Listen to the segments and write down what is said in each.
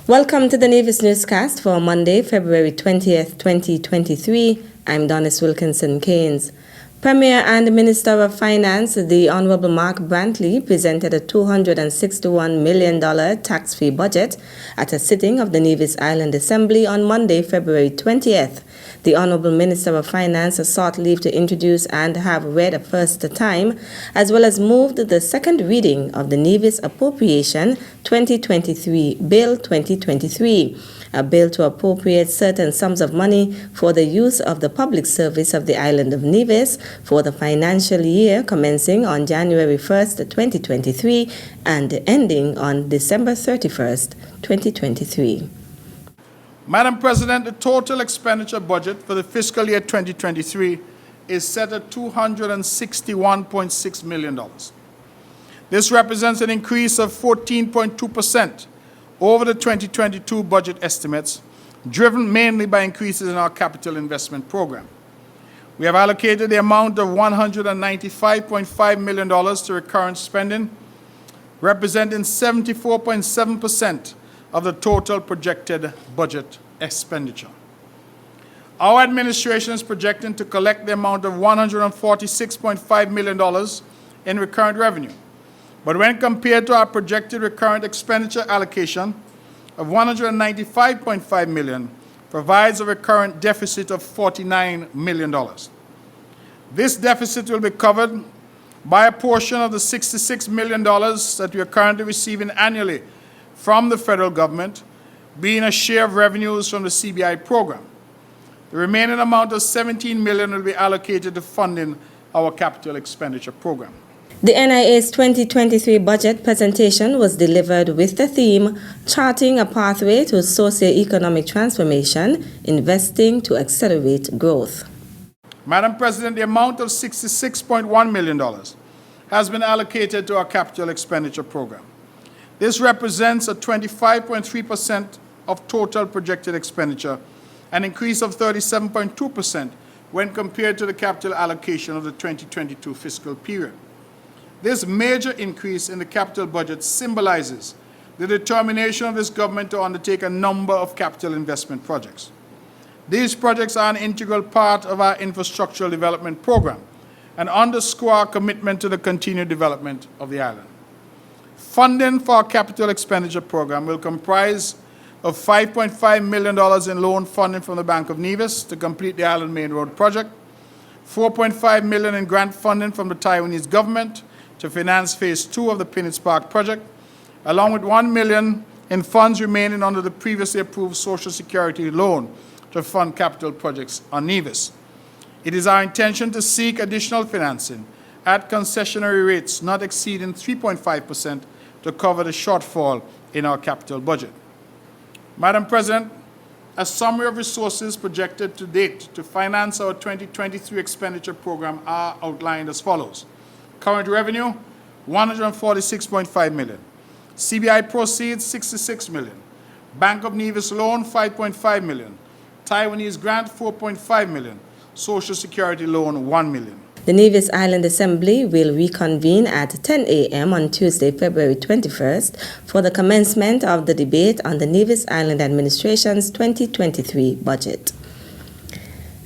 Welcome to the Nevis Newscast for Monday, February 20th, 2023. I'm Donis Wilkinson Keynes. Premier and Minister of Finance, the Honorable Mark Brantley, presented a $261 million tax-free budget at a sitting of the Nevis Island Assembly on Monday, February 20th. The Honorable Minister of Finance sought leave to introduce and have read a first time, as well as moved the second reading of the Nevis Appropriation 2023 Bill 2023, a bill to appropriate certain sums of money for the use of the public service of the island of Nevis for the financial year commencing on January 1st, 2023 and ending on December 31st, 2023. Madam President, the total expenditure budget for the fiscal year 2023 is set at $261.6 million. This represents an increase of 14.2% over the 2022 budget estimates, driven mainly by increases in our capital investment program. We have allocated the amount of $195.5 million to recurrent spending, representing 74.7% of the total projected budget expenditure. Our administration is projecting to collect the amount of $146.5 million in recurrent revenue. But when compared to our projected recurrent expenditure allocation of $195.5 million, provides a recurrent deficit of $49 million. This deficit will be covered by a portion of the $66 million that we are currently receiving annually from the federal government, being a share of revenues from the CBI program. The remaining amount of $17 million will be allocated to funding our capital expenditure program. The NIA's 2023 budget presentation was delivered with the theme, Charting a Pathway to Socio-Economic Transformation, Investing to Accelerate Growth. Madam President, the amount of $66.1 million has been allocated to our capital expenditure program. This represents a 25.3% of total projected expenditure, an increase of 37.2% when compared to the capital allocation of the 2022 fiscal period. This major increase in the capital budget symbolizes the determination of this government to undertake a number of capital investment projects. These projects are an integral part of our infrastructural development program and underscore our commitment to the continued development of the island. Funding for our capital expenditure program will comprise of $5.5 million in loan funding from the Bank of Nevis to complete the Island Main Road project, $4.5 million in grant funding from the Taiwanese government to finance Phase 2 of the Pinnitz Park project, along with $1 million in funds remaining under the previously approved Social Security loan to fund capital projects on Nevis. It is our intention to seek additional financing at concessionary rates not exceeding 3.5% to cover the shortfall in our capital budget. Madam President, a summary of resources projected to date to finance our 2023 expenditure program are outlined as follows. Current revenue, $146.5 million. CBI proceeds, $66 million. Bank of Nevis loan, $5.5 million. Taiwanese grant, $4.5 million. Social Security loan, $1 million. The Nevis Island Assembly will reconvene at 10 a.m. on Tuesday, February 21st for the commencement of the debate on the Nevis Island Administration's 2023 budget.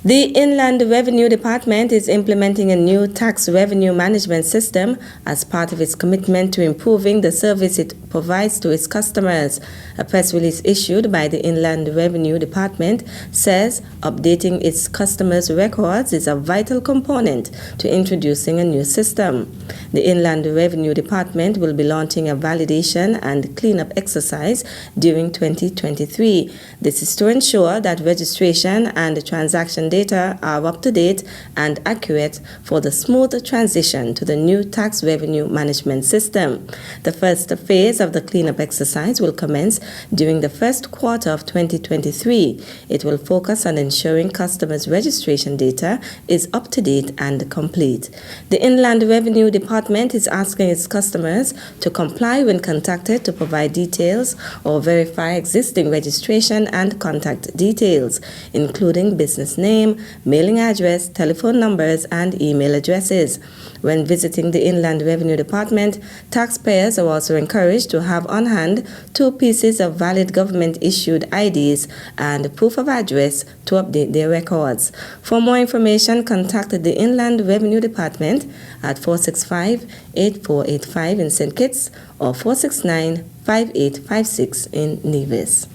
The Inland Revenue Department is implementing a new tax revenue management system as part of its commitment to improving the service it provides to its customers. A press release issued by the Inland Revenue Department says updating its customers' records is a vital component to introducing a new system. The Inland Revenue Department will be launching a validation and cleanup exercise during 2023. This is to ensure that registration and transaction data are up to date and accurate for the smooth transition to the new tax revenue management system. The first phase of the cleanup exercise will commence during the first quarter of 2023. It will focus on ensuring customers' registration data is up to date and complete. The Inland Revenue Department is asking its customers to comply when contacted to provide details or verify existing registration and contact details, including business name, name, mailing address, telephone numbers, and email addresses. When visiting the Inland Revenue Department, taxpayers are also encouraged to have on hand 2 pieces of valid government-issued IDs and proof of address to update their records. For more information, contact the Inland Revenue Department at 465-8485 in St. Kitts or 469-5856 in Nevis.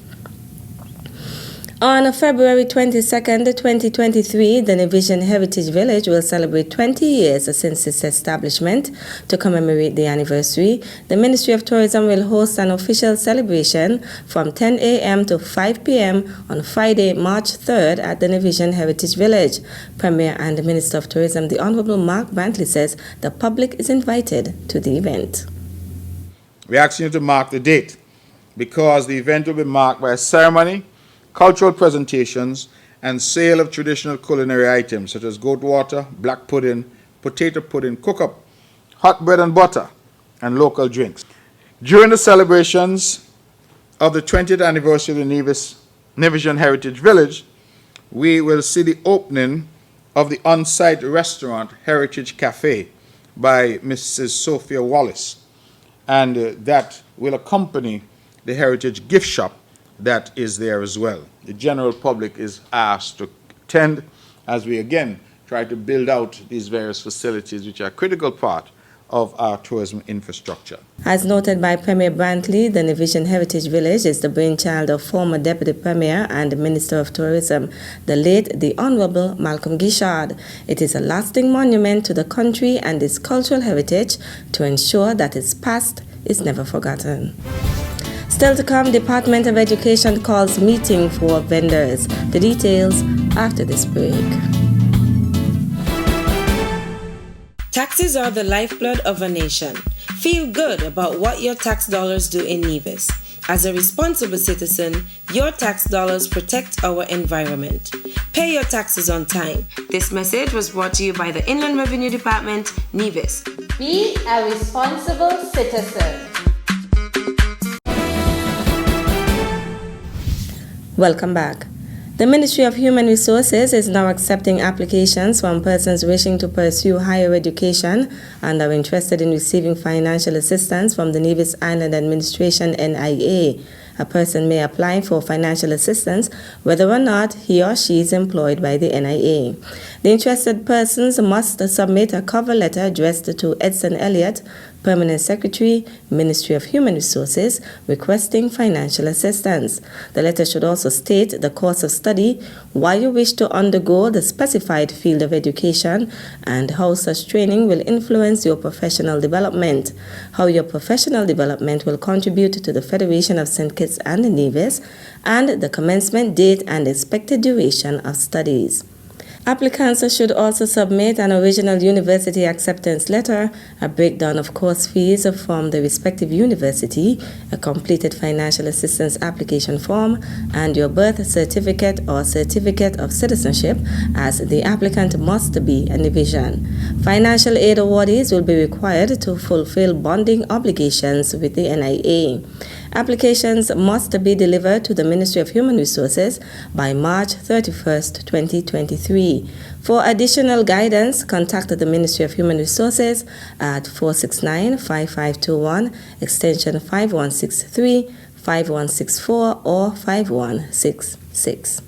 On February 22nd, 2023, the Nevisian Heritage Village will celebrate 20 years since its establishment. To commemorate the anniversary, the Ministry of Tourism will host an official celebration from 10 a.m. to 5 p.m. on Friday, March 3rd at the Nevisian Heritage Village. Premier and Minister of Tourism, the Honorable Mark Brantley, says the public is invited to the event. We ask you to mark the date because the event will be marked by a ceremony, cultural presentations, and sale of traditional culinary items such as goat water, black pudding, potato pudding, cook-up, hot bread and butter, and local drinks. During the celebrations of the 20th anniversary of the Nevisian Heritage Village, we will see the opening of the on-site restaurant Heritage Cafe by Mrs. Sophia Wallace, and that will accompany the Heritage Gift Shop that is there as well. The general public is asked to attend as we again try to build out these various facilities which are a critical part of our tourism infrastructure. As noted by Premier Brantley, the Nevisian Heritage Village is the brainchild of former Deputy Premier and Minister of Tourism, the late the Honorable Malcolm Gishard. It is a lasting monument to the country and its cultural heritage to ensure that its past is never forgotten. Still to come, Department of Education calls meeting for vendors. The details after this break. Taxes are the lifeblood of a nation. Feel good about what your tax dollars do in Nevis. As a responsible citizen, your tax dollars protect our environment. Pay your taxes on time. This message was brought to you by the Inland Revenue Department, Nevis. Be a responsible citizen. Welcome back. The Ministry of Human Resources is now accepting applications from persons wishing to pursue higher education and are interested in receiving financial assistance from the Nevis Island Administration NIA. A person may apply for financial assistance whether or not he or she is employed by the NIA. The interested persons must submit a cover letter addressed to Edson Elliott, Permanent Secretary, Ministry of Human Resources, requesting financial assistance. The letter should also state the course of study, why you wish to undergo the specified field of education, and how such training will influence your professional development, how your professional development will contribute to the Federation of St. Kitts and Nevis, and the commencement date and expected duration of studies. Applicants should also submit an original university acceptance letter, a breakdown of course fees from the respective university, a completed financial assistance application form, and your birth certificate or certificate of citizenship, as the applicant must be a Nevisian. Financial aid awardees will be required to fulfill bonding obligations with the NIA. Applications must be delivered to the Ministry of Human Resources by March 31st, 2023. For additional guidance, contact the Ministry of Human Resources at 469-5521, extension 5163, 5164, or 5166.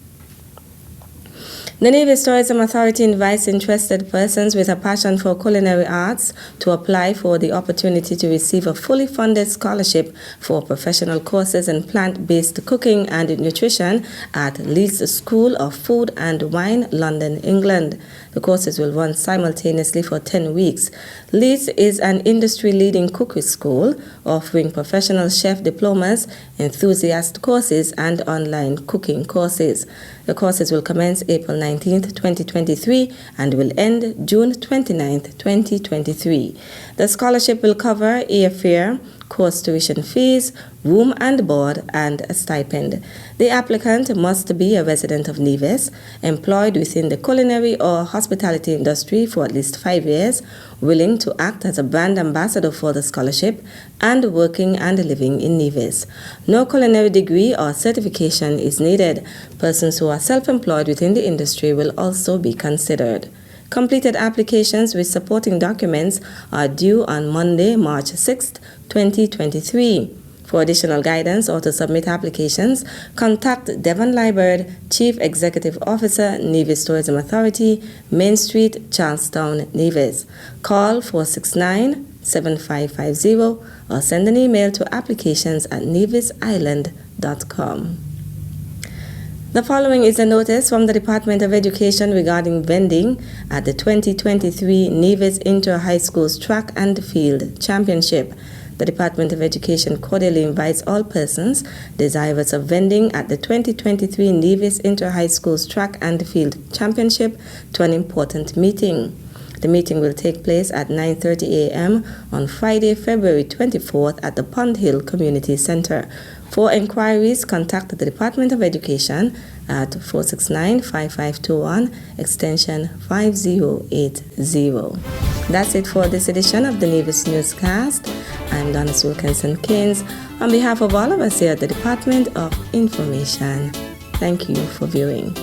The Nevis Tourism Authority invites interested persons with a passion for culinary arts to apply for the opportunity to receive a fully funded scholarship for professional courses in plant-based cooking and nutrition at Leeds School of Food and Wine, London, England. The courses will run simultaneously for 10 weeks. Leeds is an industry-leading cookery school offering professional chef diplomas, enthusiast courses, and online cooking courses. The courses will commence April 19th, 2023 and will end June 29th, 2023. The scholarship will cover airfare, course tuition fees, room and board, and a stipend. The applicant must be a resident of Nevis, employed within the culinary or hospitality industry for at least 5 years, willing to act as a brand ambassador for the scholarship, and working and living in Nevis. No culinary degree or certification is needed. Persons who are self-employed within the industry will also be considered. Completed applications with supporting documents are due on Monday, March 6, 2023. For additional guidance or to submit applications, contact Devon Liburd, Chief Executive Officer, Nevis Tourism Authority, Main Street, Charlestown, Nevis. Call 469-7550 or send an email to applications@nevisisland.com. The following is a notice from the Department of Education regarding vending at the 2023 Nevis Inter-High Schools Track and Field Championship. The Department of Education cordially invites all persons desirous of vending at the 2023 Nevis Inter-High Schools Track and Field Championship to an important meeting. The meeting will take place at 9:30 a.m. on Friday, February 24th at the Pond Hill Community Center. For inquiries, contact the Department of Education at 469-5521, extension 5080. That's it for this edition of the Nevis Newscast. I'm Donna Wilkinson-Keynes on behalf of all of us here at the Department of Information. Thank you for viewing.